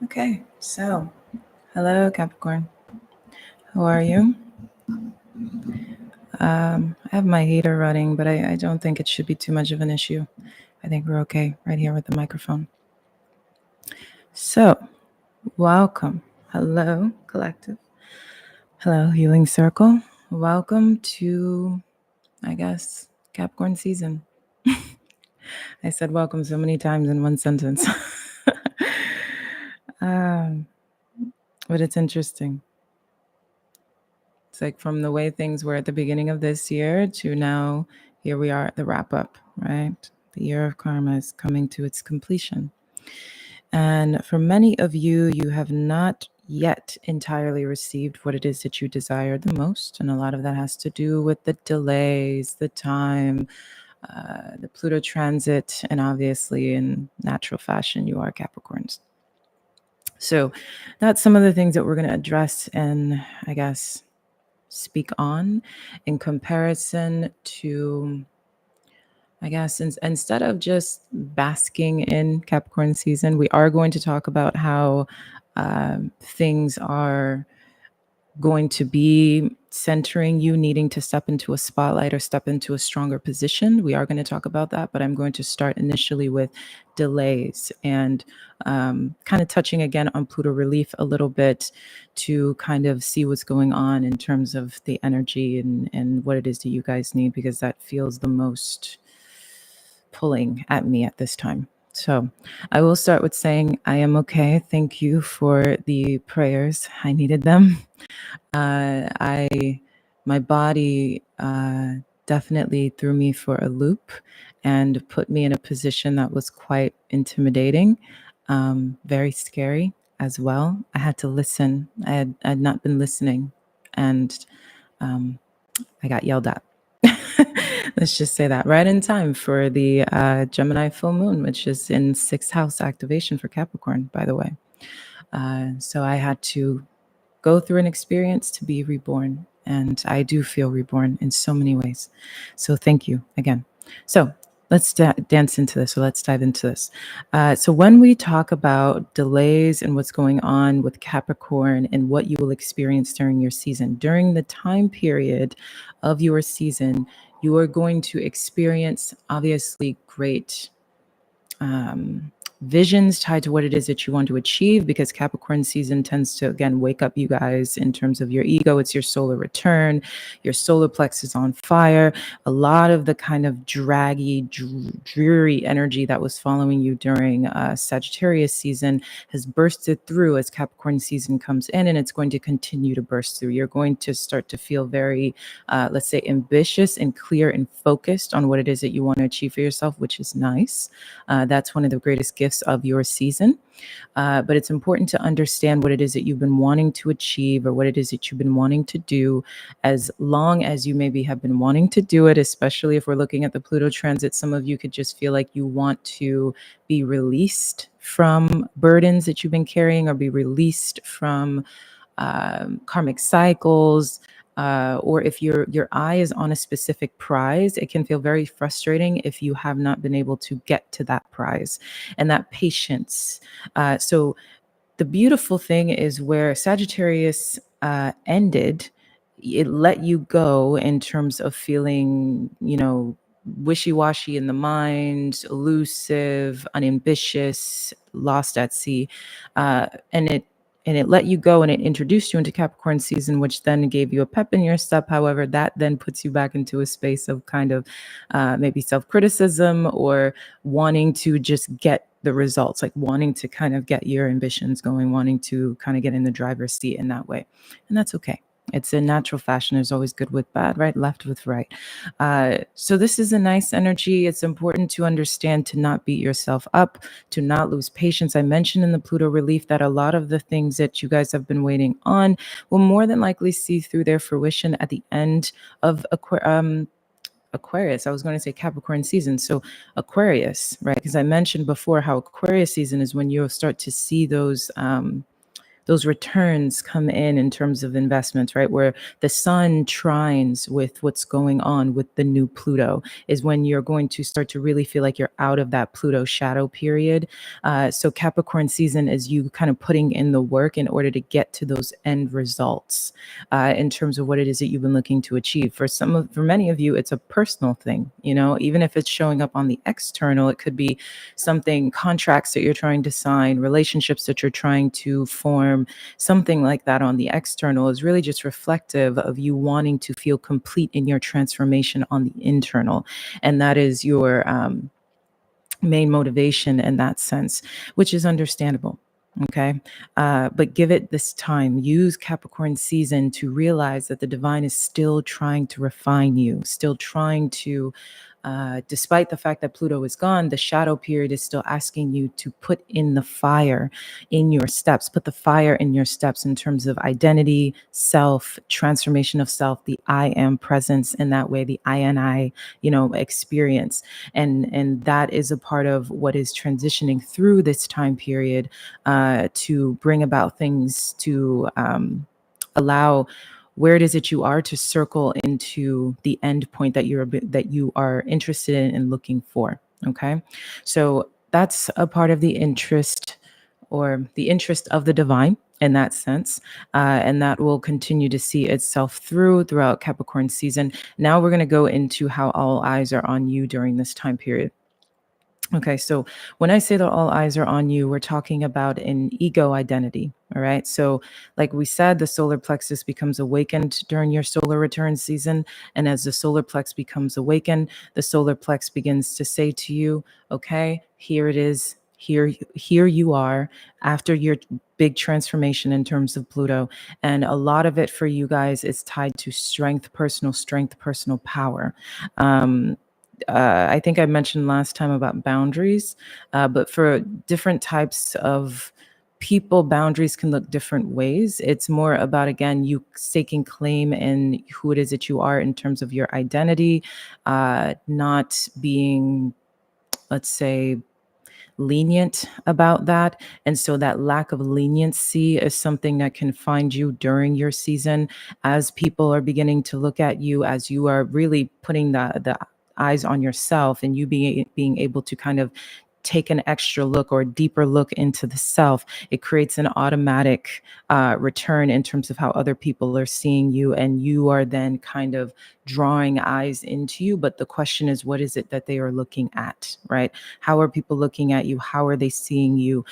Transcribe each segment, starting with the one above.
Okay, so hello, Capricorn. How are you? I have my heater running, but I don't think it should be too much of an issue. I think we're okay right here with the microphone. So, welcome. Hello, collective. Hello, healing circle. Welcome to, I guess, Capricorn season. I said welcome so many times in one sentence. um, but it's interesting. It's like from the way things were at the beginning of this year to now, here we are at the wrap up, right? The year of karma is coming to its completion. And for many of you, you have not yet entirely received what it is that you desire the most. And a lot of that has to do with the delays, the time, the Pluto transit, and obviously in natural fashion, you are Capricorns. So that's some of the things that we're going to address and, I guess, speak on in comparison to, I guess, instead of just basking in Capricorn season, we are going to talk about how things are going to be centering you needing to step into a spotlight or step into a stronger position. We are going to talk about that, but I'm going to start initially with delays and kind of touching again on Pluto relief a little bit to kind of see what's going on in terms of the energy and what it is that you guys need, because that feels the most pulling at me at this time. So I will start with saying I am okay. Thank you for the prayers. I needed them. My body definitely threw me for a loop and put me in a position that was quite intimidating, very scary as well. I had to listen. I had not been listening, and I got yelled at. Let's just say that right in time for the Gemini full moon, which is in 6th house activation for Capricorn, by the way. So I had to go through an experience to be reborn. And I do feel reborn in so many ways. So thank you again. So let's dance into this. So let's dive into this. So when we talk about delays and what's going on with Capricorn and what you will experience during your season, during the time period of your season, you are going to experience obviously great visions tied to what it is that you want to achieve, because Capricorn season tends to, again, wake up you guys in terms of your ego. It's your solar return. Your solar plex is on fire. A lot of the kind of draggy, dreary energy that was following you during Sagittarius season has bursted through as Capricorn season comes in, and it's going to continue to burst through. You're going to start to feel very, let's say, ambitious and clear and focused on what it is that you want to achieve for yourself, which is nice. That's one of the greatest gifts of your season. But it's important to understand what it is that you've been wanting to achieve or what it is that you've been wanting to do, as long as you maybe have been wanting to do it, especially if we're looking at the Pluto transit. Some of you could just feel like you want to be released from burdens that you've been carrying, or be released from karmic cycles. Or if your eye is on a specific prize, it can feel very frustrating if you have not been able to get to that prize, and that patience. So the beautiful thing is where Sagittarius ended, it let you go in terms of feeling, wishy-washy in the mind, elusive, unambitious, lost at sea, and it let you go, and it introduced you into Capricorn season, which then gave you a pep in your step. However, that then puts you back into a space of kind of maybe self-criticism, or wanting to just get the results, like wanting to kind of get your ambitions going, wanting to kind of get in the driver's seat in that way. And that's okay. It's a natural fashion. There's always good with bad, right? Left with right. So this is a nice energy. It's important to understand to not beat yourself up, to not lose patience. I mentioned in the Pluto relief that a lot of the things that you guys have been waiting on will more than likely see through their fruition at the end of Aquarius. I was going to say Capricorn season. So Aquarius, right? Because I mentioned before how Aquarius season is when you'll start to see those those returns come in terms of investments, right? Where the sun trines with what's going on with the new Pluto is when you're going to start to really feel like you're out of that Pluto shadow period. So Capricorn season is you kind of putting in the work in order to get to those end results in terms of what it is that you've been looking to achieve. For many of you, it's a personal thing, even if it's showing up on the external, it could be something, contracts that you're trying to sign, relationships that you're trying to form, something like that on the external is really just reflective of you wanting to feel complete in your transformation on the internal. And that is your main motivation in that sense, which is understandable. Okay. But give it this time. Use Capricorn season to realize that the divine is still trying to refine you, still trying to, despite the fact that Pluto is gone, the shadow period is still asking you to put in the fire in your steps, put the fire in your steps in terms of identity, self, transformation of self, the I am presence in that way, the I and I, experience. And that is a part of what is transitioning through this time period to bring about things to allow where it is that you are to circle into the end point that you are interested in and looking for. Okay, so that's a part of the interest, or the interest of the divine in that sense, and that will continue to see itself throughout Capricorn season. Now we're going to go into how all eyes are on you during this time period. Okay, so when I say that all eyes are on you, we're talking about an ego identity. All right. So, like we said, the solar plexus becomes awakened during your solar return season. And as the solar plex becomes awakened, the solar plex begins to say to you, okay, here it is. Here you are after your big transformation in terms of Pluto. And a lot of it for you guys is tied to strength, personal power. Um, I think I mentioned last time about boundaries, but for different types of people, boundaries can look different ways. It's more about, again, you staking claim in who it is that you are in terms of your identity, not being, let's say, lenient about that. And so that lack of leniency is something that can find you during your season as people are beginning to look at you, as you are really putting the eyes on yourself, and you being able to kind of take an extra look or deeper look into the self. It creates an automatic return in terms of how other people are seeing you, and you are then kind of drawing eyes into you. But the question is, what is it that they are looking at, right? How are people looking at you? How are they seeing you?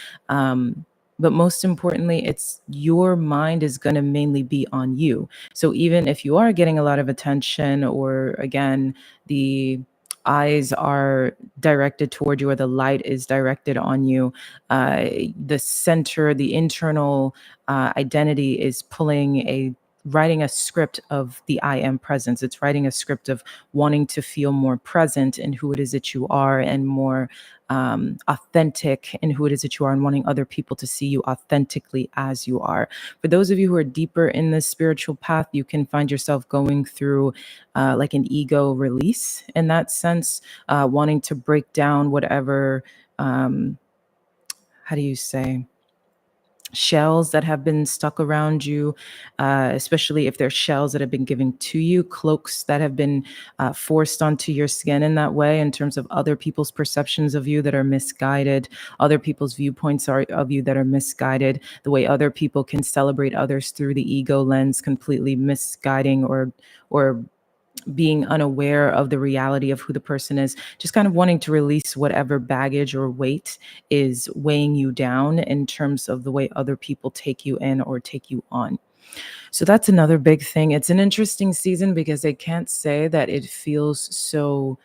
But most importantly, it's your mind is going to mainly be on you. So even if you are getting a lot of attention, or again, the eyes are directed toward you, or the light is directed on you, the center, the internal identity is writing a script of the I am presence. It's writing a script of wanting to feel more present in who it is that you are, and more authentic in who it is that you are, and wanting other people to see you authentically as you are. For those of you who are deeper in this spiritual path, you can find yourself going through like an ego release in that sense, wanting to break down whatever, how do you say, shells that have been stuck around you, especially if they're shells that have been given to you, cloaks that have been forced onto your skin in that way, in terms of other people's perceptions of you that are misguided, other people's viewpoints of you that are misguided, the way other people can celebrate others through the ego lens, completely misguiding, or being unaware of the reality of who the person is, just kind of wanting to release whatever baggage or weight is weighing you down in terms of the way other people take you in or take you on. So that's another big thing. It's an interesting season because I can't say that it feels so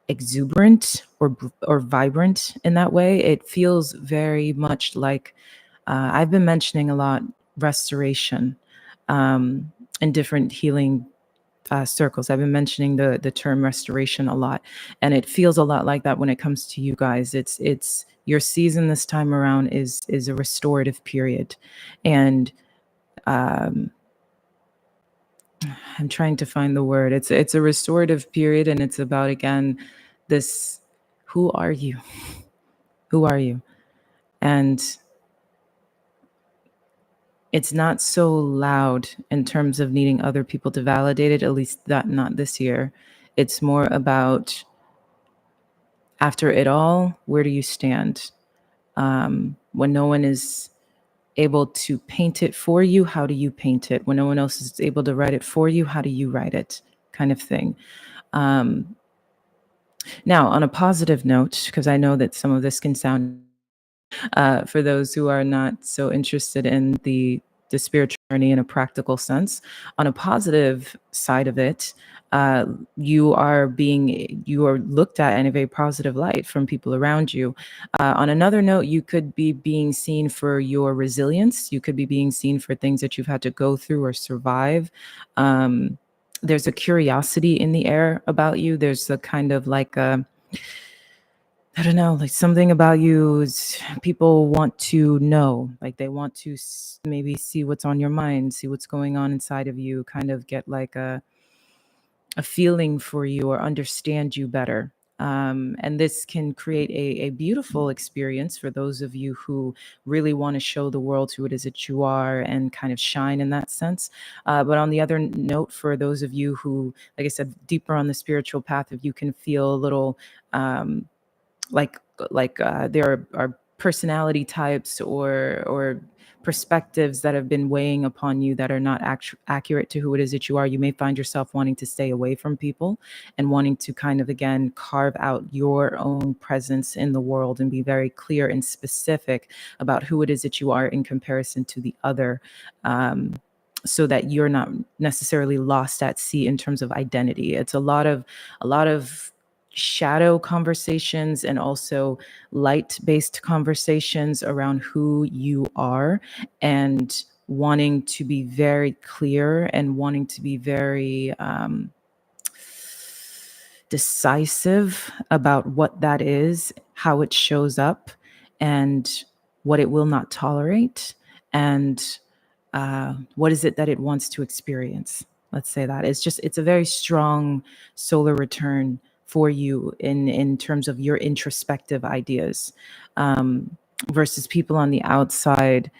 exuberant or vibrant in that way. It feels very much like, I've been mentioning a lot, restoration, and different healing circles. I've been mentioning the term restoration a lot, and it feels a lot like that when it comes to you guys. It's your season this time around is a restorative period, and um, I'm trying to find the word. It's a restorative period, and it's about, again, this: who are you? Who are you? And It's not so loud in terms of needing other people to validate it, at least that not this year. It's more about, after it all, where do you stand? When no one is able to paint it for you, how do you paint it? When no one else is able to write it for you, how do you write it? Kind of thing. Now, on a positive note, because I know that some of this can sound for those who are not so interested in the spiritual journey in a practical sense. On a positive side of it, uh, you are looked at in a very positive light from people around you. On another note, you could be being seen for your resilience. You could be being seen for things that you've had to go through or survive. Um, there's a curiosity in the air about you. There's a kind of like a, I don't know, like something about you is people want to know, like they want to maybe see what's on your mind, see what's going on inside of you, kind of get like a feeling for you or understand you better. And this can create a beautiful experience for those of you who really want to show the world who it is that you are and kind of shine in that sense. But on the other note, for those of you who, like I said, deeper on the spiritual path, if you can feel a little, um, like there are personality types or perspectives that have been weighing upon you that are not accurate to who it is that you are, you may find yourself wanting to stay away from people and wanting to kind of again carve out your own presence in the world and be very clear and specific about who it is that you are in comparison to the other, so that you're not necessarily lost at sea in terms of identity. It's a lot of shadow conversations and also light based conversations around who you are, and wanting to be very clear and wanting to be very decisive about what that is, how it shows up, and what it will not tolerate, and what is it that it wants to experience. Let's say that it's a very strong solar return for you in terms of your introspective ideas, um, versus people on the outside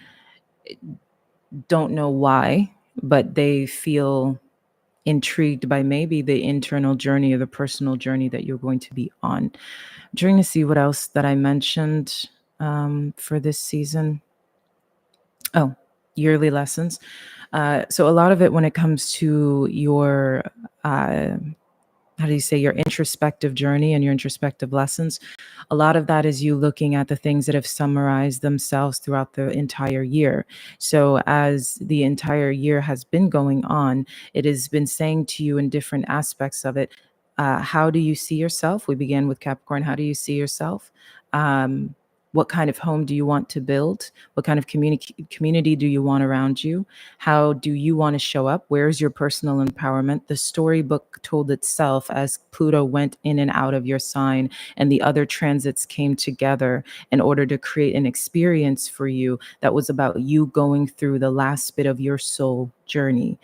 don't know why, but they feel intrigued by maybe the internal journey or the personal journey that you're going to be on. I'm trying to see what else that I mentioned for this season. Oh, yearly lessons. So a lot of it when it comes to your, uh, how do you say, your introspective journey and your introspective lessons, a lot of that is you looking at the things that have summarized themselves throughout the entire year. So as the entire year has been going on, it has been saying to you in different aspects of it, how do you see yourself? We began with Capricorn. How do you see yourself? What kind of home do you want to build? What kind of community do you want around you? How do you want to show up? Where's your personal empowerment? The storybook told itself as Pluto went in and out of your sign and the other transits came together in order to create an experience for you that was about you going through the last bit of your soul journey,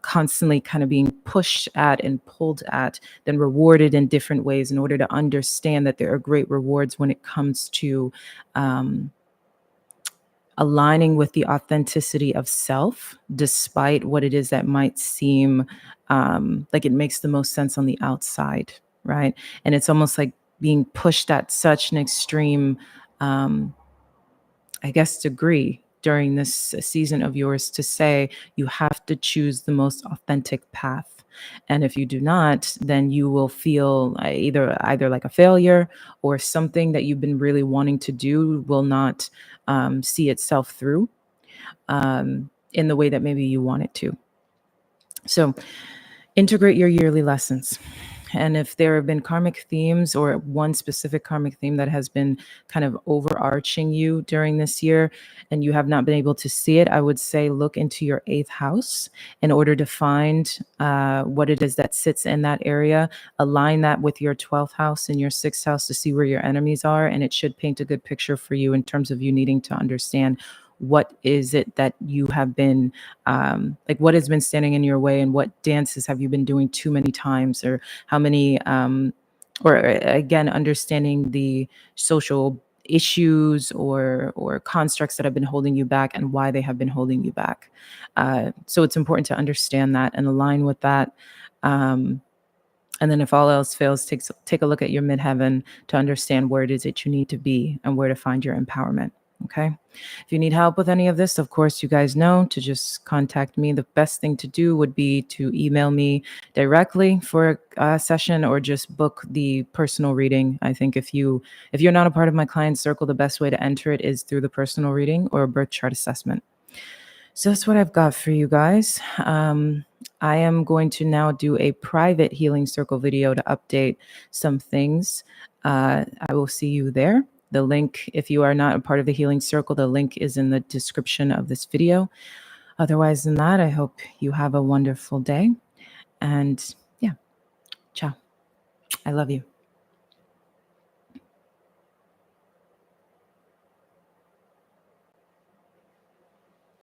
constantly kind of being pushed at and pulled at, then rewarded in different ways in order to understand that there are great rewards when it comes to um, aligning with the authenticity of self, despite what it is that might seem like it makes the most sense on the outside, right? And it's almost like being pushed at such an extreme, um, I guess, degree during this season of yours to say you have to choose the most authentic path. And if you do not, then you will feel either like a failure, or something that you've been really wanting to do will not see itself through in the way that maybe you want it to. So integrate your yearly lessons. And if there have been karmic themes or one specific karmic theme that has been kind of overarching you during this year and you have not been able to see it, I would say look into your eighth house in order to find what it is that sits in that area. Align that with your 12th house and your sixth house to see where your enemies are. And it should paint a good picture for you in terms of you needing to understand what is it that you have been like, what has been standing in your way, and what dances have you been doing too many times, or how many or again understanding the social issues or constructs that have been holding you back and why they have been holding you back. So it's important to understand that and align with that. And then if all else fails, take a look at your midheaven to understand where it is that you need to be and where to find your empowerment. Okay. If you need help with any of this, of course, you guys know to just contact me. The best thing to do would be to email me directly for a session or just book the personal reading. I think if you're not a part of my client circle, the best way to enter it is through the personal reading or a birth chart assessment. So that's what I've got for you guys. I am going to now do a private healing circle video to update some things. I will see you there. The link, if you are not a part of the healing circle, the link is in the description of this video. Otherwise than that, I hope you have a wonderful day. And yeah, ciao. I love you.